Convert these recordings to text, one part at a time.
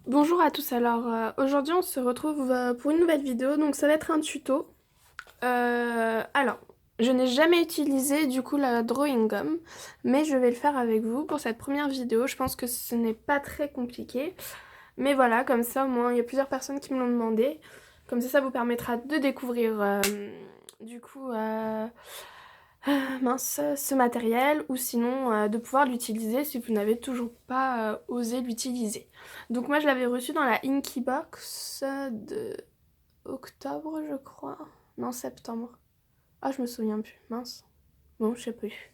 Bonjour à tous, alors aujourd'hui on se retrouve pour une nouvelle vidéo, donc ça va être un tuto. Alors, je n'ai jamais utilisé du coup la Drawing Gum, mais je vais le faire avec vous pour cette première vidéo. Je pense que ce n'est pas très compliqué, mais voilà, comme ça au moins il y a plusieurs personnes qui me l'ont demandé. Comme ça vous permettra de découvrir du coup mince, ce matériel, ou sinon de pouvoir l'utiliser si vous n'avez toujours pas osé l'utiliser. Donc moi je l'avais reçu dans la Inky Box de octobre je crois. Non, septembre. Ah, je me souviens plus, mince. Bon, je sais plus.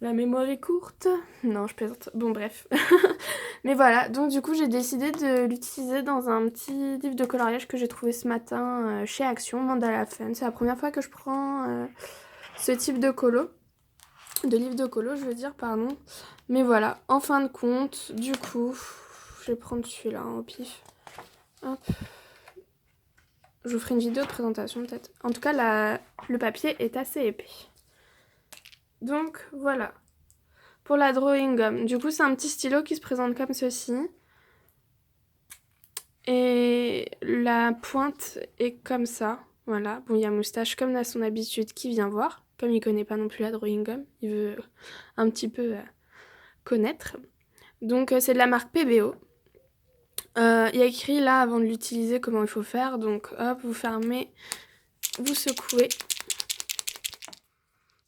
La mémoire est courte. Non, je plaisante. Bon, bref. Mais voilà, donc du coup j'ai décidé de l'utiliser dans un petit livre de coloriage que j'ai trouvé ce matin chez Action, Mandala Fun. C'est la première fois que je prends ce type de livre de colo, je veux dire, pardon. Mais voilà, en fin de compte, du coup, je vais prendre celui-là au pif. Hop. Je vous ferai une vidéo de présentation peut-être. En tout cas, le papier est assez épais. Donc voilà, pour la Drawing Gum. Du coup, c'est un petit stylo qui se présente comme ceci. Et la pointe est comme ça. Voilà, bon, il y a Moustache comme à son habitude qui vient voir. Comme il connaît pas non plus la Drawing Gum, il veut un petit peu connaître. Donc c'est de la marque PBO. Il y a écrit là avant de l'utiliser comment il faut faire. Donc hop, vous fermez, vous secouez.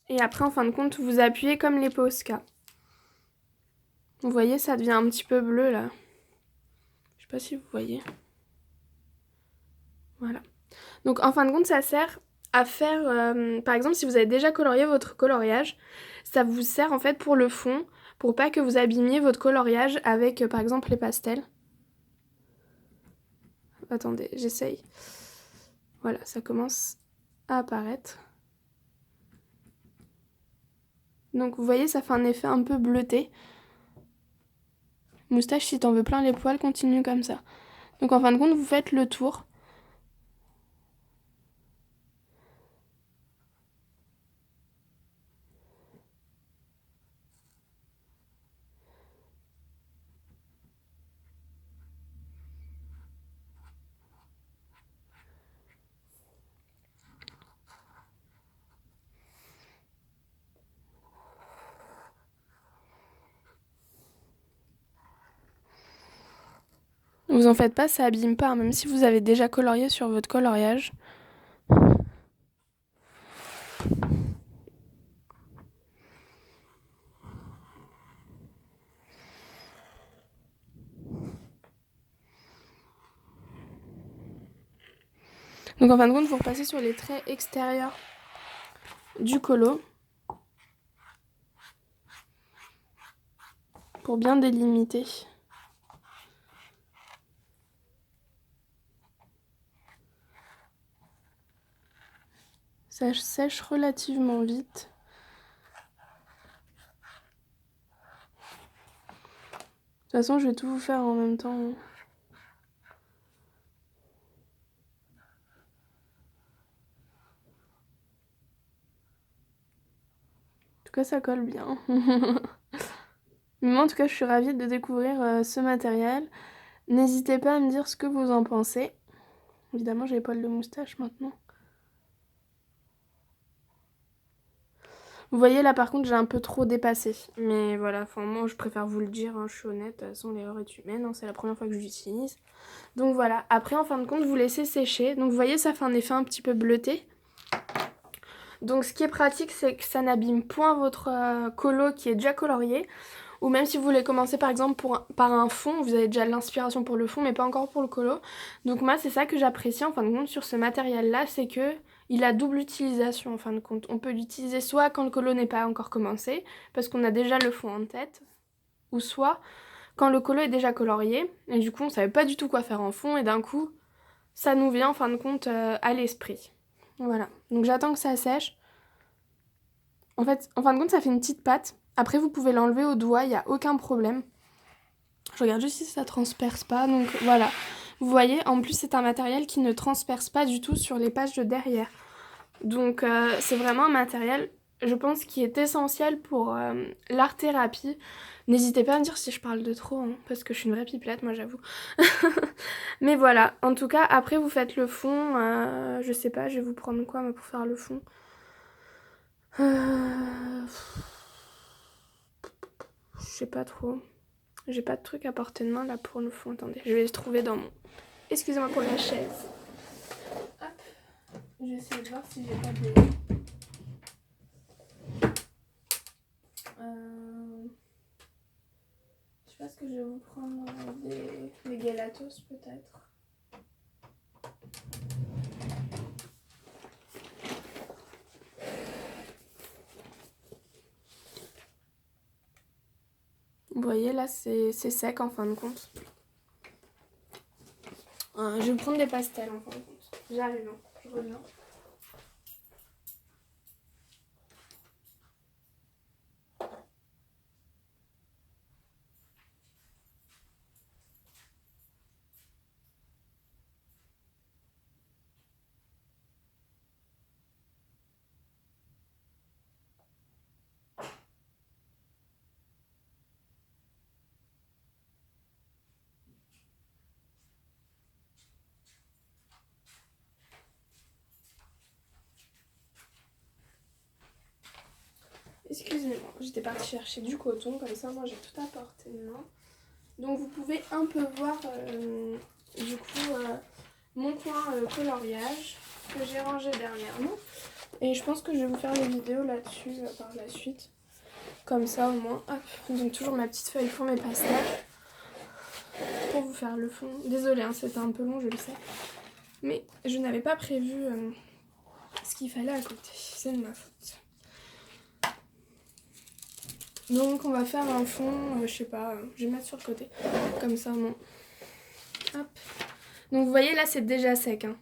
Et après en fin de compte, vous appuyez comme les Posca. Vous voyez, ça devient un petit peu bleu là. Je sais pas si vous voyez. Voilà. Donc en fin de compte, ça sert à faire, par exemple, si vous avez déjà colorié votre coloriage, ça vous sert en fait pour le fond, pour pas que vous abîmiez votre coloriage avec, par exemple, les pastels. Attendez, j'essaye. Voilà, ça commence à apparaître. Donc vous voyez, ça fait un effet un peu bleuté. Moustache, si t'en veux plein les poils, continue comme ça. Donc en fin de compte, vous faites le tour. Vous en faites pas, ça abîme pas, hein, même si vous avez déjà colorié sur votre coloriage. Donc en fin de compte, vous repassez sur les traits extérieurs du colo pour bien délimiter. Ça sèche relativement vite. De toute façon, je vais tout vous faire en même temps. En tout cas, ça colle bien. Mais moi, en tout cas, je suis ravie de découvrir ce matériel. N'hésitez pas à me dire ce que vous en pensez. Évidemment, j'ai les poils de moustache maintenant. Vous voyez, là, par contre, j'ai un peu trop dépassé. Mais voilà, enfin, moi, je préfère vous le dire, hein, je suis honnête. De toute façon, l'erreur est humaine, hein, c'est la première fois que je l'utilise. Donc voilà, après, en fin de compte, vous laissez sécher. Donc vous voyez, ça fait un effet un petit peu bleuté. Donc ce qui est pratique, c'est que ça n'abîme point votre colo qui est déjà colorié. Ou même si vous voulez commencer par exemple par un fond, vous avez déjà l'inspiration pour le fond mais pas encore pour le colo. Donc moi c'est ça que j'apprécie en fin de compte sur ce matériel là, c'est que il a double utilisation en fin de compte. On peut l'utiliser soit quand le colo n'est pas encore commencé, parce qu'on a déjà le fond en tête, ou soit quand le colo est déjà colorié, et du coup on savait pas du tout quoi faire en fond, et d'un coup ça nous vient en fin de compte à l'esprit. Voilà, donc j'attends que ça sèche. En fait, en fin de compte, ça fait une petite pâte. Après, vous pouvez l'enlever au doigt, il n'y a aucun problème. Je regarde juste si ça transperce pas, donc voilà. Vous voyez, en plus, c'est un matériel qui ne transperce pas du tout sur les pages de derrière. Donc, c'est vraiment un matériel je pense, qui est essentiel pour l'art-thérapie. N'hésitez pas à me dire si je parle de trop, hein, parce que je suis une vraie pipelette, moi j'avoue. Mais voilà, en tout cas, après vous faites le fond. Je sais pas, je vais vous prendre quoi moi, pour faire le fond. Je sais pas trop. J'ai pas de truc à portée de main là pour le fond. Attendez, je vais le trouver dans mon... Excusez-moi pour la chaise. Hop. Je vais essayer de voir si j'ai pas de... Je pense que je vais vous prendre des gelatos peut-être. Vous voyez là c'est sec en fin de compte. Je vais vous prendre des pastels en fin de compte. J'arrive, hein. Je reviens. Excusez-moi, j'étais partie chercher du coton, comme ça moi j'ai tout à portée de main. Donc vous pouvez un peu voir du coup mon coin coloriage que j'ai rangé dernièrement. Et je pense que je vais vous faire une vidéo là-dessus par la suite. Comme ça au moins. Hop, donc toujours ma petite feuille pour mes pastels. Pour vous faire le fond. Désolée, hein, c'était un peu long, je le sais. Mais je n'avais pas prévu ce qu'il fallait à côté. C'est de ma faute. Donc on va faire un fond, je sais pas, je vais mettre sur le côté. Comme ça, non. Hop. Donc vous voyez là c'est déjà sec. Hein.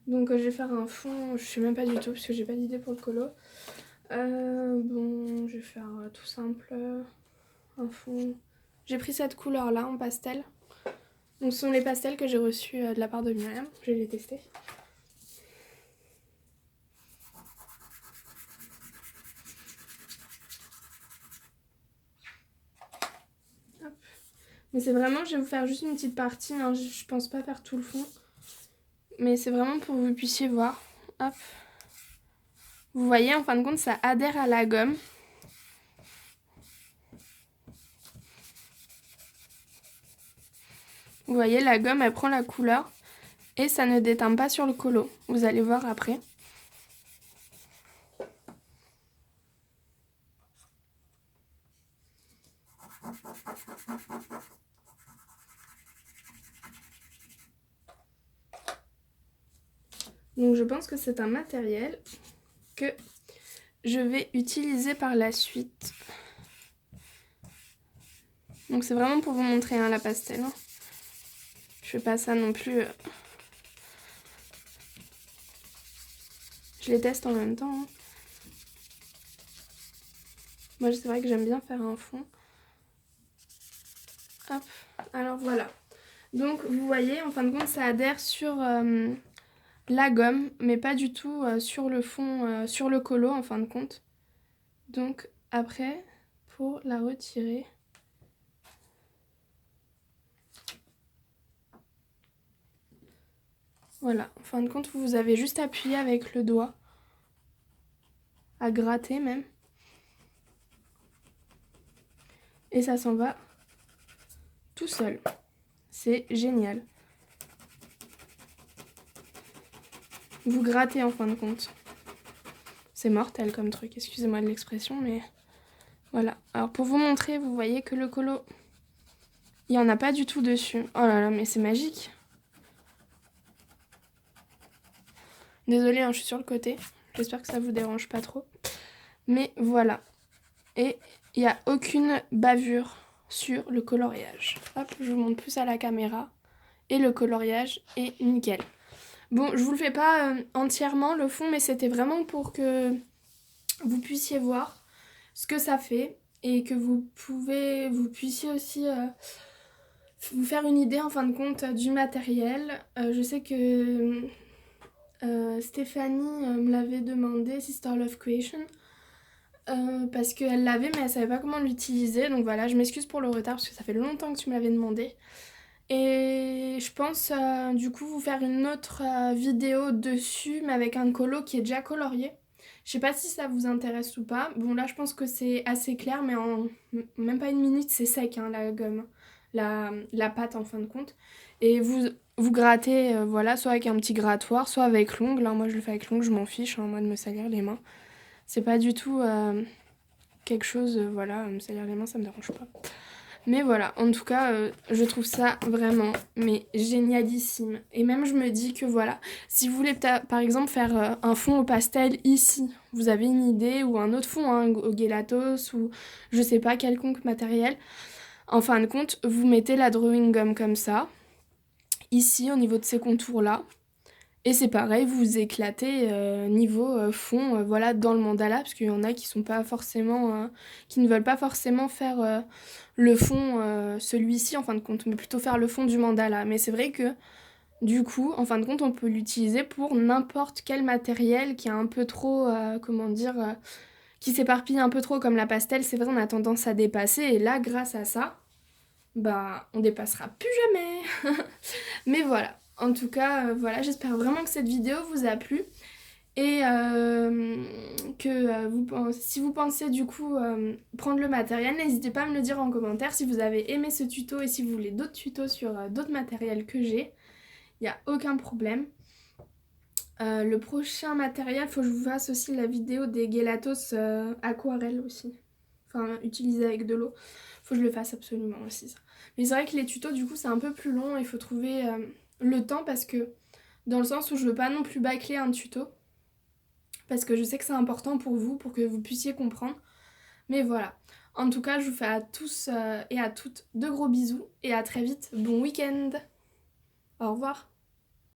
Donc je vais faire un fond, je sais même pas du tout parce que j'ai pas d'idée pour le colo. Bon, je vais faire tout simple. Un fond. J'ai pris cette couleur là en pastel. Donc ce sont les pastels que j'ai reçus de la part de Myriam. Je vais les tester. Hop. Mais c'est vraiment, je vais vous faire juste une petite partie. Hein. Je pense pas faire tout le fond. Mais c'est vraiment pour que vous puissiez voir. Hop. Vous voyez, en fin de compte, ça adhère à la gomme. Vous voyez, la gomme, elle prend la couleur. Et ça ne déteint pas sur le colo. Vous allez voir après. Donc je pense que c'est un matériel que je vais utiliser par la suite. Donc c'est vraiment pour vous montrer hein, la pastel. Hein. Je fais pas ça non plus. Je les teste en même temps. Hein. Moi c'est vrai que j'aime bien faire un fond. Hop, alors voilà. Donc vous voyez, en fin de compte, ça adhère sur la gomme, mais pas du tout sur le fond, sur le colo en fin de compte. Donc après, pour la retirer... Voilà, en fin de compte, vous avez juste appuyé avec le doigt, à gratter même. Et ça s'en va tout seul. C'est génial. Vous grattez en fin de compte. C'est mortel comme truc, excusez-moi de l'expression, mais voilà. Alors pour vous montrer, vous voyez que le colo, il n'y en a pas du tout dessus. Oh là là, mais c'est magique. Désolée, hein, je suis sur le côté. J'espère que ça vous dérange pas trop. Mais voilà. Et il n'y a aucune bavure sur le coloriage. Hop, je vous montre plus à la caméra. Et le coloriage est nickel. Bon, je vous le fais pas entièrement le fond, mais c'était vraiment pour que vous puissiez voir ce que ça fait. Et que vous puissiez aussi vous faire une idée en fin de compte du matériel. Je sais que Stéphanie me l'avait demandé, Sister Love Creation, parce qu'elle l'avait mais elle savait pas comment l'utiliser. Donc voilà, je m'excuse pour le retard parce que ça fait longtemps que tu me l'avais demandé. Et je pense du coup vous faire une autre vidéo dessus mais avec un colo qui est déjà colorié. Je sais pas si ça vous intéresse ou pas. Bon là je pense que c'est assez clair mais en même pas une minute c'est sec hein, la gomme, la pâte en fin de compte. Et vous grattez voilà, soit avec un petit grattoir, soit avec l'ongle. Hein. Moi je le fais avec l'ongle, je m'en fiche, hein, moi de me salir les mains. C'est pas du tout quelque chose, voilà, me salir les mains ça me dérange pas. Mais voilà, en tout cas, je trouve ça vraiment, mais génialissime. Et même, je me dis que voilà, si vous voulez par exemple faire un fond au pastel ici, vous avez une idée, ou un autre fond, hein, au gelatos, ou je sais pas, quelconque matériel, en fin de compte, vous mettez la drawing gum comme ça, ici, au niveau de ces contours-là. Et c'est pareil, vous éclatez niveau fond, voilà, dans le mandala, parce qu'il y en a qui sont pas forcément, qui ne veulent pas forcément faire le fond, celui-ci en fin de compte, mais plutôt faire le fond du mandala. Mais c'est vrai que du coup, en fin de compte, on peut l'utiliser pour n'importe quel matériel qui est un peu trop, comment dire, qui s'éparpille un peu trop comme la pastel. C'est vrai, on a tendance à dépasser, et là, grâce à ça, bah, on dépassera plus jamais. Mais voilà. En tout cas, voilà, j'espère vraiment que cette vidéo vous a plu et que si vous pensez du coup prendre le matériel, n'hésitez pas à me le dire en commentaire si vous avez aimé ce tuto et si vous voulez d'autres tutos sur d'autres matériels que j'ai. Il n'y a aucun problème. Le prochain matériel, faut que je vous fasse aussi la vidéo des gelatos aquarelle aussi. Enfin, utilisés avec de l'eau. Faut que je le fasse absolument aussi ça. Mais c'est vrai que les tutos du coup c'est un peu plus long, il faut trouver le temps parce que dans le sens où je veux pas non plus bâcler un tuto. Parce que je sais que c'est important pour vous, pour que vous puissiez comprendre. Mais voilà. En tout cas, je vous fais à tous et à toutes de gros bisous et à très vite. Bon week-end. Au revoir.